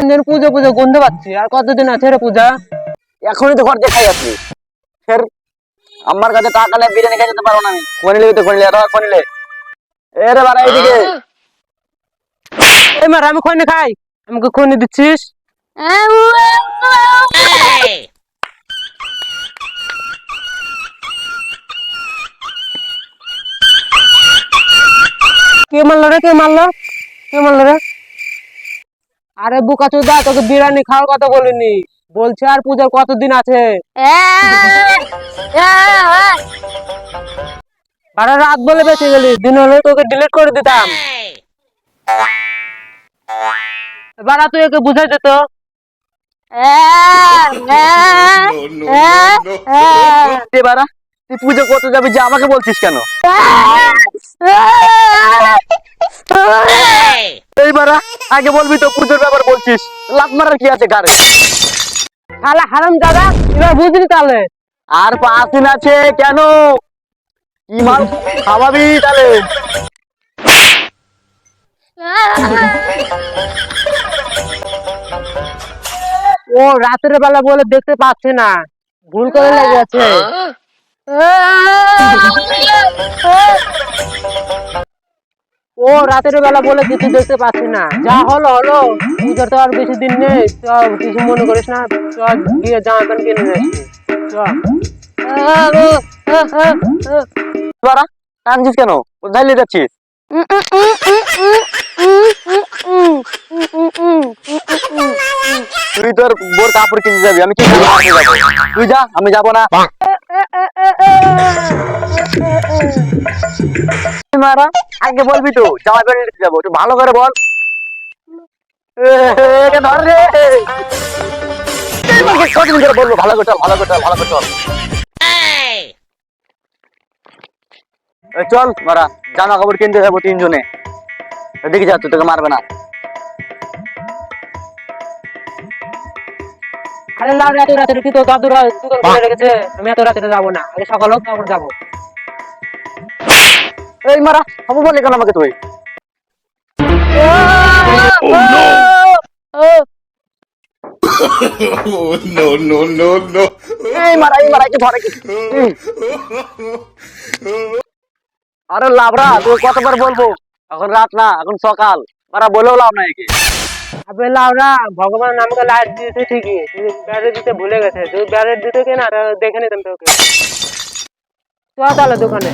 দিন পুজো পুজো গন্ধ পাচ্ছি, আর কতদিন আছে রে পূজা? এখনই তো ঘর দেখাই আসলি ফের আমার কাছে টাকা নেই, বিরিয়ানি খাই যেতে পারবো না। আমি কোন নিলে তো কোন নিলে কোন নিলে এরে বাড়া এইদিকে। এই মার আমি খৈনি খাই, আমাকে খৈনি দিচ্ছিস? কে মারলো রে, কে মারলো, কে মারলো রে? আরে বুকা চোদা, তোকে বিরিয়ানি খাওয়ার কথা বলিনি, বলছে আর পূজার কতদিন আছে। আরে রাত বলে বেঁচে গেলি, দিন হলে তোকে ডিলিট করে দিতাম। বাড়া তুই একে বুঝাই দে তো। এ বাড়া তুই পুজো করতে যাবি যে আমাকে বলছিস কেন? এই বাড়া আগে বলবি তো, পুজোর ব্যাপার বলছিস, লাত মারার কি আছে গারে? শালা হারাম দাদা, এবার বুঝলি তাহলে। আর 5 দিন আছে কেন, কি মাল খাওয়াবি তাহলে? ও রাতের বেলা বলে দেখতে পাচ্ছে না, ভুল করে লেগে আছে। ও রাতের বেলা বলে কিছু দেখতে পাচ্ছি না, যা হলো হলো, পূজার তো আর বেশি দিন নেই, চল কিছু মনে করিস না, চল গিয়ে জামা প্যান্ট কিনে নিয়ে আসি, চল। বাড়া কাঁদছিস কেন, কোথায় নিয়ে যাচ্ছিস? তুই তোর বোর কাপড় কিনতে যাবি, আমি কি যাবো? তুই যা, আমি যাবো না। মারা আগে বলবি তো, জামা প্যান্ট নিতে যাবো, তুই ভালো করে বল। একে ধর রে। কতদিন ধরে বলবো ভালো করে চল, ভালো করে চল, ভালো করে চল। চল মারা, জামা কাপড় কিনতে যাবো 3 জনে। এদিকে যা, তুই তোকে মারবে না। আরে না, এত রাতে কি তো দাদুরা দোকান খুলে রেখেছে, আমি এত রাতে যাবো না, আগে সকাল হোক তারপর যাবো। এই মারা খবর বলে কেন আমাকে তুই? এই মারা, এই মারা, একটু ধরে কি? আরে লাভরা তুই কতবার বলবো, এখন রাত না, এখন সকাল, মারা বলেও লাভ নাই একে। আবে লাউরা, ভগবান আমাকে লাইট দিয়েছে ঠিকই, তুই ব্যারেট দিতে ভুলে গেছে, তুই ব্যারেট দিতে কিনা দেখে নিতাম তোকে। চল তাহলে দোকানে।